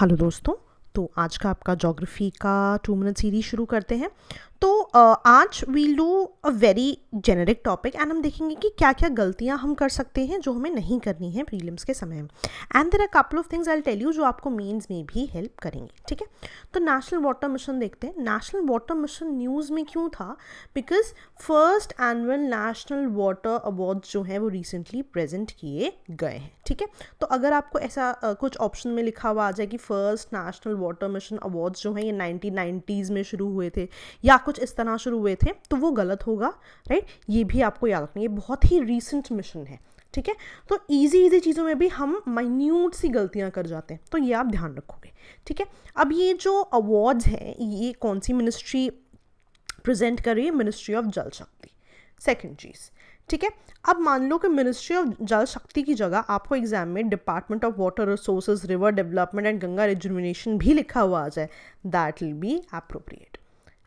Hello दोस्तों। तो आज का आपका ज्योग्राफी का 2 मिनट सीरीज शुरू करते हैं। तो आज we'll do a very generic topic and हम देखेंगे कि क्या क्या गलतियां हम कर सकते हैं जो हमें नहीं करनी है प्रीलिम्स के समय में। And there are couple of things I will tell you जो आपको मेंस में भी हेल्प करेंगे। ठीक है, तो नेशनल वाटर मिशन देखते हैं। नेशनल वाटर मिशन न्यूज़ में क्यों था? Because first annual national water awards जो हैं वो रिसेंटली प्रेजेंट किए गए हैं। ठीक है, तो अगर आपको ऐसा कुछ ऑप्शन में लिखा हुआ आ जाए कि first national water mission awards जो हैं ये 1990s में शुरू हुए थे या कुछ इस तरह शुरू हुए थे, तो वो गलत होगा। राइट, ये भी आपको याद रखना, ये बहुत ही रीसेंट मिशन है। ठीक है, तो इजी चीज़ों में भी हम माइन्यूट सी गलतियां कर जाते हैं, तो ये आप ध्यान रखोगे। ठीक है, अब ये जो अवार्ड्स हैं ये कौन सी मिनिस्ट्री प्रेजेंट कर रही है? मिनिस्ट्री ऑफ जल शक्ति। सेकेंड चीज़, ठीक है, अब मान लो कि मिनिस्ट्री ऑफ जल शक्ति की जगह आपको एग्जाम में department of water resources, river development and Ganga rejuvenation भी लिखा हुआ आ जाए, दैट विल बी एप्रोप्रिएट।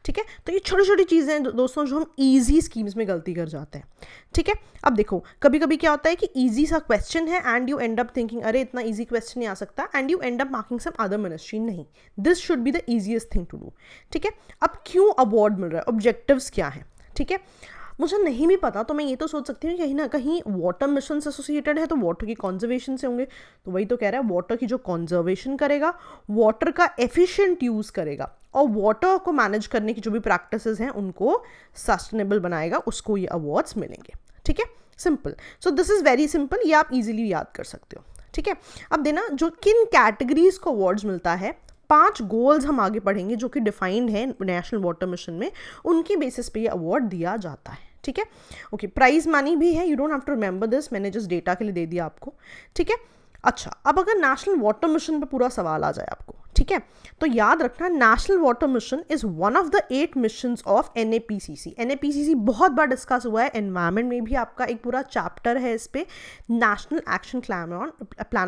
ठीक है, तो ये छोटी छोटी चीज़ें हैं दोस्तों जो हम इजी स्कीम्स में गलती कर जाते हैं। ठीक है, अब देखो कभी कभी क्या होता है कि इजी सा क्वेश्चन है and you end up thinking अरे इतना इजी क्वेश्चन नहीं आ सकता, and you end up marking some other ministry. नहीं, this should be the easiest thing to do. ठीक है, अब क्यों अवार्ड मिल रहा है, ऑब्जेक्टिव्स क्या है? ठीक है, मुझे नहीं भी पता तो मैं ये तो सोच सकती हूँ कहीं ना कहीं वाटर मिशन से एसोसिएटेड है तो वाटर की कॉन्जर्वेशन से होंगे। तो वही तो कह रहा है, वाटर की जो कॉन्जर्वेशन करेगा, वाटर का एफिशिएंट यूज़ करेगा और वाटर को मैनेज करने की जो भी प्रैक्टिसेस हैं उनको सस्टेनेबल बनाएगा, उसको ये अवार्ड्स मिलेंगे। ठीक है, simple. So this is very simple, ये आप इजीली याद कर सकते हो। ठीक है, अब देना जो किन कैटेगरीज को अवार्ड्स मिलता है, 5 गोल्स हम आगे पढ़ेंगे जो कि डिफाइंड है नेशनल वाटर मिशन में, उनकी बेसिस पे ये अवार्ड दिया जाता है। ठीक है, ओके, प्राइज मनी भी है, you don't have to remember this, मैंने जस्ट डेटा के लिए दे दिया आपको। ठीक है, अच्छा, अब अगर नेशनल वाटर मिशन पे पूरा सवाल आ जाए आपको, ठीक है, तो याद रखना national water mission is one of the 8 missions of NAPCC। NAPCC बहुत बार डिस्कस हुआ है, एनवायरमेंट में भी आपका एक पूरा चैप्टर है इस पे, national action plan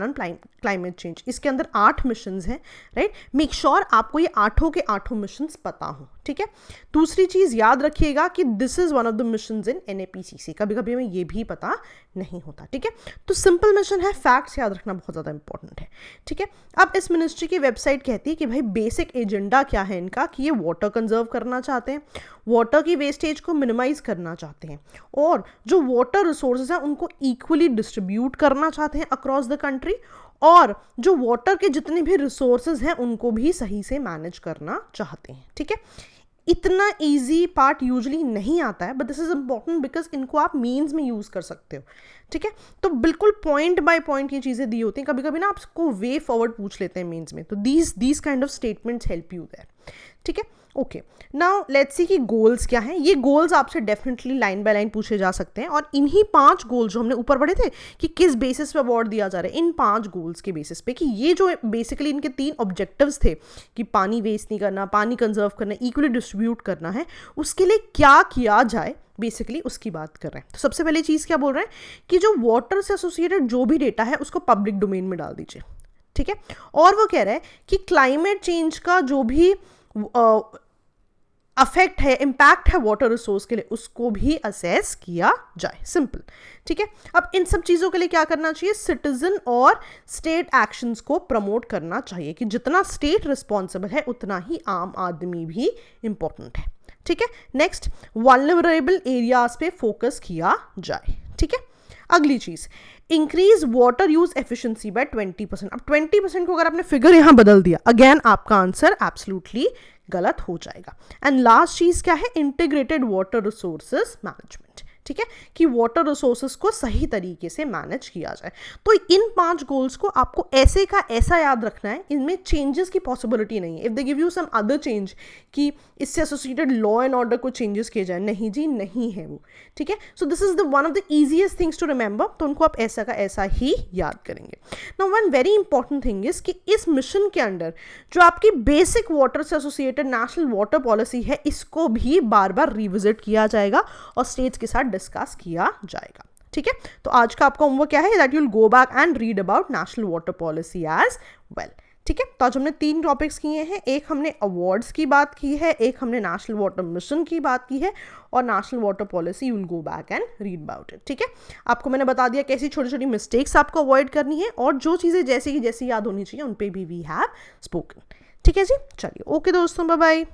on climate change. इसके अंदर 8 मिशंस हैं। राइट, मेक श्योर आपको ये 8 के 8 मिशंस पता हो। ठीक है, दूसरी चीज़ याद रखिएगा कि this is one of the missions in NAPCC, कभी कभी हमें ये भी पता नहीं होता। ठीक है, तो सिंपल मिशन है, फैक्ट्स याद रखना बहुत ज़्यादा इंपॉर्टेंट है। ठीक है, अब इस मिनिस्ट्री की वेबसाइट कहती है कि भाई बेसिक एजेंडा क्या है इनका, कि ये वाटर कंजर्व करना चाहते हैं, वाटर की वेस्टेज को मिनिमाइज करना चाहते हैं, और जो वाटर रिसोर्सेज हैं उनको इक्वली डिस्ट्रीब्यूट करना चाहते हैं अक्रॉस द कंट्री, और जो वाटर के जितने भी रिसोर्सेज हैं उनको भी सही से मैनेज करना चाहते हैं। ठीक है, इतना इजी पार्ट यूजुअली नहीं आता है, but this is important because इनको आप मीन्स में यूज़ कर सकते हो। ठीक है, तो बिल्कुल पॉइंट बाय पॉइंट ये चीज़ें दी होती हैं। कभी कभी ना आपको वे फॉरवर्ड पूछ लेते हैं मीन्स में, तो these kind of statements help you there. ठीक है, ओके, नाउ लेट्स सी कि गोल्स क्या हैं। ये गोल्स आपसे डेफिनेटली लाइन बाय लाइन पूछे जा सकते हैं, और इन्हीं 5 गोल्स जो हमने ऊपर पढ़े थे कि किस बेसिस पे अवार्ड दिया जा रहा है, इन 5 गोल्स के बेसिस पे, कि ये जो बेसिकली इनके 3 ऑब्जेक्टिव्स थे कि पानी वेस्ट नहीं करना, पानी कंजर्व करना, इक्वली डिस्ट्रीब्यूट करना है, उसके लिए क्या किया जाए, बेसिकली उसकी बात कर रहे हैं। तो सबसे पहले चीज़ क्या बोल रहे हैं कि जो वाटर से एसोसिएटेड जो भी डेटा है उसको पब्लिक डोमेन में डाल दीजिए। ठीक है, और वो कह रहा है कि क्लाइमेट चेंज का जो भी अफेक्ट है, इम्पैक्ट है वाटर रिसोर्स के लिए, उसको भी असेस किया जाए। सिंपल। ठीक है, अब इन सब चीज़ों के लिए क्या करना चाहिए? सिटीजन और स्टेट एक्शंस को प्रमोट करना चाहिए, कि जितना स्टेट रिस्पॉन्सिबल है उतना ही आम आदमी भी इंपॉर्टेंट है। ठीक है, नेक्स्ट, वल्नरेबल एरियाज पे फोकस किया जाए। ठीक है, अगली चीज़, increase water use efficiency by 20%। अब 20% को अगर आपने फिगर यहां बदल दिया, अगेन आपका आंसर एब्सोल्युटली गलत हो जाएगा। एंड लास्ट चीज क्या है? Integrated water resources management. ठीक है, कि वाटर रिसोर्सेज को सही तरीके से मैनेज किया जाए। तो इन 5 गोल्स को आपको ऐसे का ऐसा याद रखना है, इनमें चेंजेस की पॉसिबिलिटी नहीं है। If they give you some other change कि इससे एसोसिएटेड लॉ एंड ऑर्डर को चेंजेस किए जाए, नहीं जी, नहीं है वो। ठीक है, so this is the one of the easiest things to remember, तो उनको आप ऐसा का ऐसा ही याद करेंगे। Now one very important thing is कि इस मिशन के अंडर जो आपकी बेसिक वाटर से एसोसिएटेड नेशनल वाटर पॉलिसी है, इसको भी बार बार रिविजिट किया जाएगा और स्टेट्स के साथ डिस्कस किया जाएगा। ठीक है, तो आज का आपका होमवर्क क्या है? That you will go back and read about national water policy as well. ठीक है। तो आज हमने 3 टॉपिक्स किए हैं, एक हमने अवार्ड्स की बात की है, एक हमने नेशनल वाटर मिशन की बात की है, और national water policy you will go back and read about it. ठीक है, आपको मैंने बता दिया कैसी छोटी छोटी मिस्टेक्स आपको अवॉइड करनी है, और जो चीज़ें जैसी की जैसी याद होनी चाहिए उन पर भी वी हैव स्पोकन। ठीक है जी, चलिए ओके दोस्तों, बाय बाय।